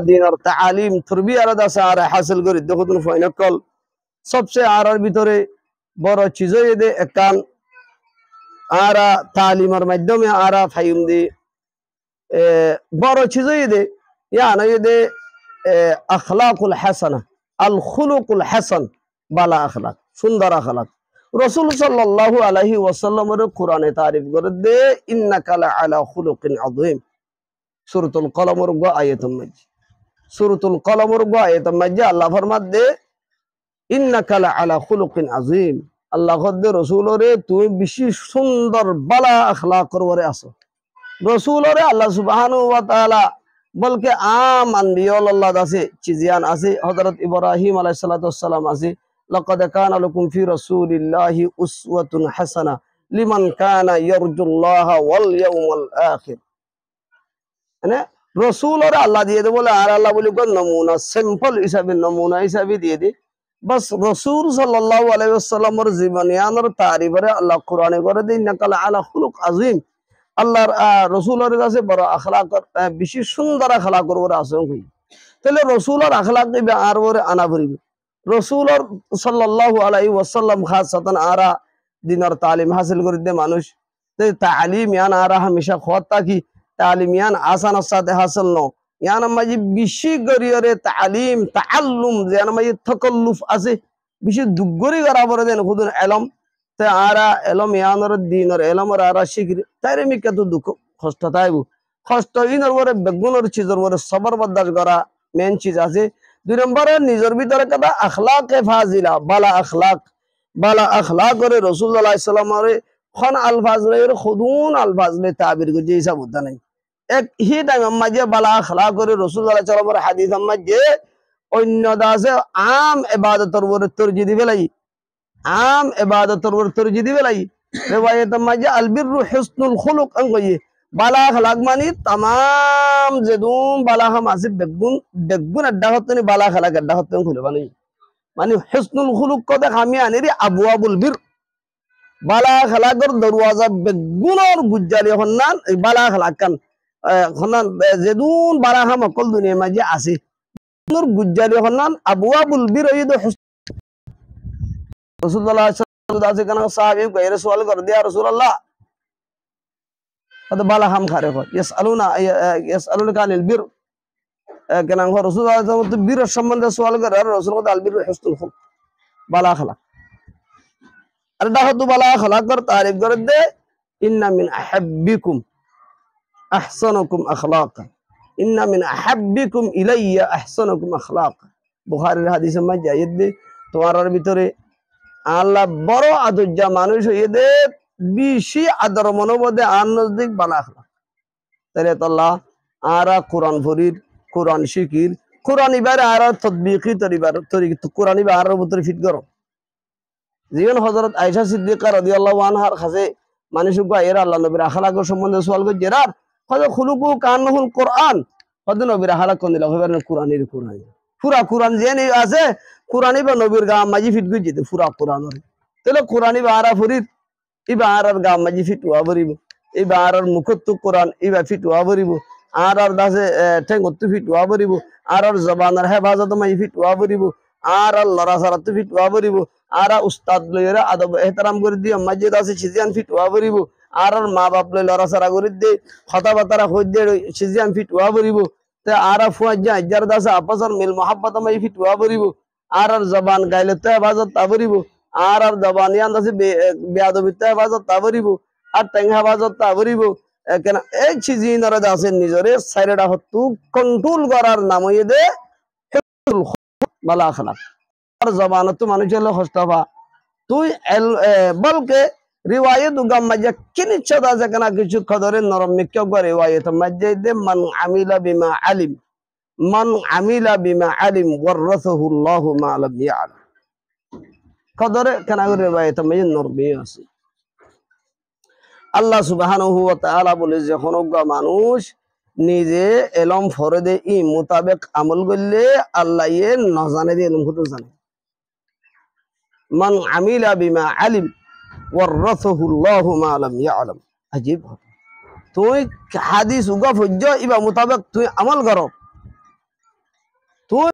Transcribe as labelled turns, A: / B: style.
A: দিনের তালিম তরবিয়ার দাসা আর হাসিল করে দেখুন ফয়নকল সবচেয়ে আরার ভিতরে বড় চিজ দে একান আরা তালিমের মাধ্যমে আরা ফাইম দি বড় চিজ দে ইয়ানা দে আখলাকুল হাসানা আল খুলুকুল হাসান বালা আখলাক সুন্দর আখলাক রাসূল সাল্লাল্লাহু আলাইহি ওয়াসাল্লামের কোরআনে তারিফ করে দে ইন্নাকা লা আলা খুলুকিন আযীম সূরাতুল কলমের গো আয়াতুল মাজি সূরাতুল কলমের গো আয়াতুল মাজি আল্লাহ ফরমাত দে ইন্নাকা লা আলা খুলুকিন আযীম আল্লাহ কদ্দে রাসূলরে তুমি বেশি সুন্দর বালা আখলাকর ওরে আছো রাসূলরে আল্লাহ সুবহানাহু ওয়া তাআলা বলকে আম আনবিয়াউল্লাহ আছে চিজিয়ান আছে হযরত ইব্রাহিম আলাইহিস সালাতু ওয়াস সালাম আছে লাকাদ কানা লাকুম ফি রাসূলিল্লাহি উসওয়াতুন হাসানাহ লিমান কানা ইয়ারজুল্লাহা ওয়াল ইয়াউমাল আখির মানে রাসূলরে আল্লাহ দিয়ে দে বলে আর আল্লাহ বলে কোন নমুনা সিম্পল হিসাবে নমুনা হিসাবে দিয়ে দে বাস রাসূল সাল্লাল্লাহু আলাইহি ওয়াসাল্লামের জীবনীয়ানের তারিফে আল্লাহ কোরআনে করে দেন ইন্নাকা লা আলা খুলুক আযীম আল্লাহর রাসূলের কাছে বড় আখলাক বেশি সুন্দর আখলাক করবে আছে কই তাহলে রাসূলের আখলাক দিবে আর ওরে আনা ভরিবে রাসূলের সাল্লাল্লাহু আলাইহি ওয়াসাল্লাম খাসতান আরা দিনের তালিম হাসিল করে দে মানুষ তে তালিম ইয়ান আরা হামেশা খোয়াত কি তালিম ইয়ান আসানের সাথে হাসিল ন ইয়ান মাঝে বেশি গরিয়রে তালিম তাআল্লুম ইয়ান মাঝে তাকাল্লুফ আছে বেশি দুগরি করা পড়ে দেন খুদুন ইলম তে আরা ইলম ইয়ানর দিনের ইলমর আরা শিখরে তাইরে মিকা তো দুঃখ কষ্ট তাইবু কষ্ট ইনর পরে বেগুনের চিজর পরে সবর বরদাস্ত করা মেন চিজ আছে দুই নম্বরে নিজের ভিতরে কথা আখলাকে ফাজিলা বালা আখলাক করে রাসূলুল্লাহ সাল্লাল্লাহু আলাইহি ওয়াসাল্লামের খন আলফাজের খুদুন আলফাজলে তাবির করে হিসাব হতা নাই এক হি টাইম মাঝে বালা আখলাক করে রাসূলুল্লাহ সাল্লাল্লাহু আলাইহি ওয়াসাল্লামের হাদিস মাঝে অন্য দাসে আম ইবাদতের উপর তরজি দিবে লাই আম ইবাদতের উপর তরজি দিবে লাই রিওয়ায়াত মাঝে আল বিররু হুসনুল খুলুক আঙ্গয়ে বালা আখলাক মানে तमाम যেদুম বালা হাম আছে বেগুন আড্ডা হতনি বালা আখলাক আড্ডা হতনি খুলে বানি মানে হুসনুল খুলুক কদে আমি আনেরি আবওয়াবুল বির বালা আখলাকর দরওয়াজা বেগুনর গুজ্জালি হন্নান বালা আখলাক কান হন্নান যেদুন বালা হাম কল দুনিয়া মাঝে আছে নূর গুজ্জালি হন্নান আবওয়াবুল বির ইদ রাসূলুল্লাহ সাল্লাল্লাহু আলাইহি ওয়াসাল্লাম সাহাবী কইরে সওয়াল কর দিয়া রাসূলুল্লাহ هذا بالا هم خارج يسألونك عن البر كان عن رسول الله صلى الله عليه وسلم بير الشمال ده سؤال كر رسول الله البر حسن الخلق بالا خلاق أردا هدو بالا خلاق كر تعرف كرد إن من أحبكم أحسنكم أخلاقا إن من أحبكم إلي أحسنكم أخلاقا بخاري الحديث ما جاء يد توارر بيتوري الله برو عدو جمانوش يد বেশি আদর মনোবদে আনন্দিক বানাখলা তাহলে আল্লাহ আরা কোরআন ফরির কোরআন শিকির কোরআন ইবার আর তদবিকি তরিবার কোরআন ইবার আর ভিতরে ফিট করো জীবন হযরত আয়েশা সিদ্দিকা রাদিয়াল্লাহু আনহার কাছে মানুষকে এর আল্লাহ নবীর আখলাকের সম্বন্ধে সওয়াল করে জেরার কত খুলুকু কান্নাহুল কোরআন কত নবীর আখলাক কোন দিলা হইবার কোরআনের কোরআন পুরা কোরআন জেনে আছে কোরআন ইবার নবীর গা মাঝি ফিট করে যেতে পুরা কোরআন তাহলে কোরআন ইবার আর ফরির ইবার গাম মাঝি ফিটুয়া বরিব ইবার মুখত্তু কোরআন ইবা ফিটুয়া বরিব আর দাসে ঠেঙ্গত্তু ফিটুয়া বরিব আর জবানের হেফাজত মাঝি ফিটুয়া বরিব আর লড়া সারাত্তু ফিটুয়া বরিব আর উস্তাদ লইরা আদব এহতারাম করে দিয়ে মসজিদ আছে সিজিয়ান ফিটুয়া বরিব আর মা বাপ লই লড়া সারা করে দিয়ে কথা বার্তা কই দিয়ে সিজিয়ান ফিটুয়া বরিব তে আর ফুয়াজ্জা ইজার দাসে আপসর মিল মোহাব্বত মাঝি ফিটুয়া বরিব আর জবান গাইলে তে হেফাজত তা বরিব আর জবানিয়ান আছে বেয়াদবিতে হেফাজত তা বরিব আর টেং হেফাজত তা বরিব কেন এই চিজিনরে আছে নিজরে সাইরেডা হতু কন্ট্রোল করার নাম হইয়ে দে বালা আখলাক আর জবানত মানুষ হলো হস্তফা তুই বলকে রিওয়ায়াত উগাম মাঝে কিনিচ্ছ দাজে কেন কিছু খদরে নরম মিক্য করে রিওয়ায়াত মাঝে দে মান আমিলা বিমা আলিম ওয়ারাসাহু আল্লাহু মা লাম ইয়ালাম কদরে কেন রিওয়ায়াত মাঝে নরমি আছে আল্লাহ সুবহানাহু ওয়া তাআলা বলে যখন মানুষ নিজে এলম ফরদে ই মোতাবেক আমল করলে আল্লাহ এ না জানে দিয়ে এলম কত জানে মান আমিলা বিমা আলিম ওয়ারাসাহু আল্লাহু মা লাম ইয়ালাম আজীব তুই হাদিস উগা ফজ্জ ইবা মোতাবেক তুই আমল করো